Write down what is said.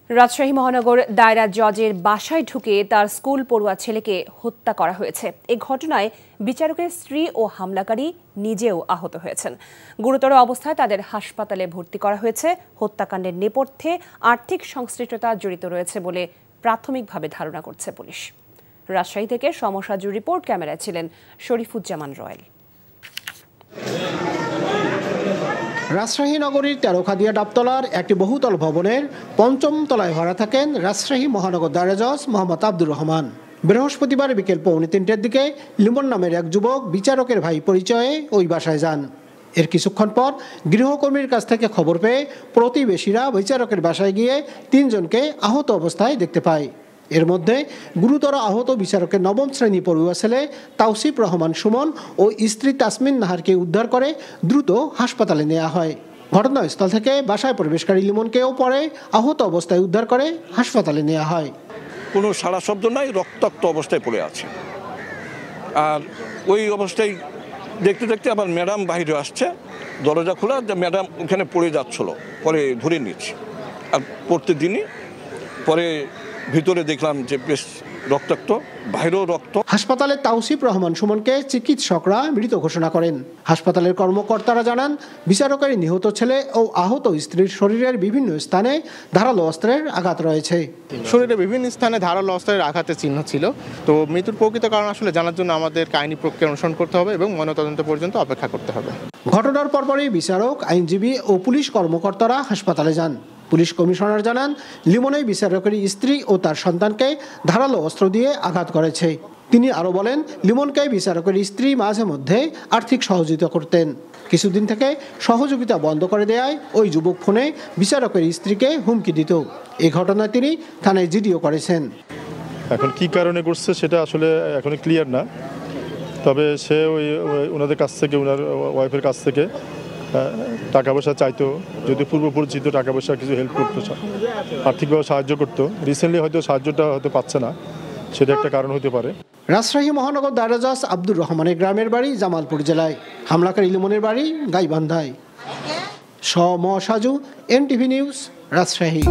রাজশাহী মহানগর দায়রা জজের বাসায় ঢুকে তার স্কুল পড়ুয়া ছেলেকে হত্যা করা হয়েছে। এই ঘটনায় বিচারকের স্ত্রী ও হামলাকারী নিজেও আহত হয়েছেন। গুরুতর অবস্থায় তাদের হাসপাতালে ভর্তি করা হয়েছে। হত্যাকাণ্ডের নেপথ্যে আর্থিক সংশ্লিষ্টতা জড়িত রয়েছে বলে প্রাথমিকভাবে ধারণা করছে পুলিশ। রাজশাহী থেকে সমসাজুর রিপোর্ট, ক্যামেরায় ছিলেন শরীফুজ্জামান রয়েল। রাজশাহী নগরীর তেরোখাদিয়া ডাবতলার একটি বহুতল ভবনের পঞ্চম তলায় ভাড়া থাকেন রাজশাহী মহানগর দায়রা জজ মোহাম্মদ আব্দুর রহমান। বৃহস্পতিবার বিকেল 2:45টার দিকে লিমন নামের এক যুবক বিচারকের ভাই পরিচয়ে ওই বাসায় যান। এর কিছুক্ষণ পর গৃহকর্মীর কাছ থেকে খবর পেয়ে প্রতিবেশীরা বিচারকের বাসায় গিয়ে 3 জনকে আহত অবস্থায় দেখতে পায়। এর মধ্যে গুরুতর আহত বিচারকের 9ম শ্রেণী পড়ুয়া ছেলে তাওসিফ রহমান সুমন ও স্ত্রী তাসমিন নাহারকে উদ্ধার করে দ্রুত হাসপাতালে নেওয়া হয়। ঘটনাস্থল থেকে বাসায় প্রবেশকারী লিমনকেও পরে আহত অবস্থায় উদ্ধার করে হাসপাতালে নেওয়া হয়। কোনো সাড়া শব্দ নাই, রক্তাক্ত অবস্থায় পড়ে আছে। আর ওই অবস্থায় দেখতে দেখতে আবার ম্যাডাম বাইরে আসছে, দরজা খোলা, ম্যাডাম ওখানে পড়ে যাচ্ছিল, পরে ধরে নিয়েছি। আর প্রত্যেকদিনই পরে ভিতরে দেখলাম যে বেশ রক্তাক্ত, বাইরেও রক্ত। হাসপাতালে তাওসিফ রহমান সুমনকে চিকিৎসকরা মৃত ঘোষণা করেন। হাসপাতালের কর্মকর্তারা জানান, বিচারকের নিহত ছেলে ও আহত স্ত্রীর শরীরের বিভিন্ন স্থানে ধারালো অস্ত্রের আঘাত রয়েছে। শরীরে বিভিন্ন স্থানে ধারালো অস্ত্রের আঘাতের চিহ্ন ছিল। তো মৃত্যুর প্রকৃত কারণ আসলে জানার জন্য আমাদের আইনি প্রক্রিয়া অনুসরণ করতে হবে এবং ময়নাতদন্ত পর্যন্ত অপেক্ষা করতে হবে। ঘটনার পরপরই বিচারক, আইনজীবী ও পুলিশ কর্মকর্তারা হাসপাতালে যান। পুলিশ কমিশনার জানান, লিমনই বিচারকের স্ত্রী ও তার সন্তানকে ধারালো অস্ত্র দিয়ে আঘাত করেছে। তিনি আরও বলেন, লিমনকে বিচারকের স্ত্রী মাঝে মধ্যে আর্থিক সহযোগিতা করতেন। কিছুদিন থেকে সহযোগিতা বন্ধ করে দেওয়ায় ওই যুবক ফোনে বিচারকের স্ত্রীকে হুমকি দিত। এই ঘটনায় তিনি থানায় জিডিও করেছেন। এখন কি কারণে করছে সেটা আসলে এখনো ক্লিয়ার না। তবে সে ওনাদের কাছ থেকে, ওনার ওয়াইফের কাছ থেকে টাকা পয়সা চাইতো, যদি পূর্ব পরিচিত টাকা পয়সা কিছু হেল্প করতো, আর্থিকভাবে সাহায্য করতো। রিসেন্টলি হয়তো সাহায্যটা হয়তো পাচ্ছে না, সেটা একটা কারণ হতে পারে। রাজশাহী মহানগর দায়রা জজ আব্দুর রহমানের গ্রামের বাড়ি জামালপুর জেলায়, হামলাকারী লিমনের বাড়ি গাইবান্ধায়। সমসাজু, NTV নিউজ, রাজশাহী।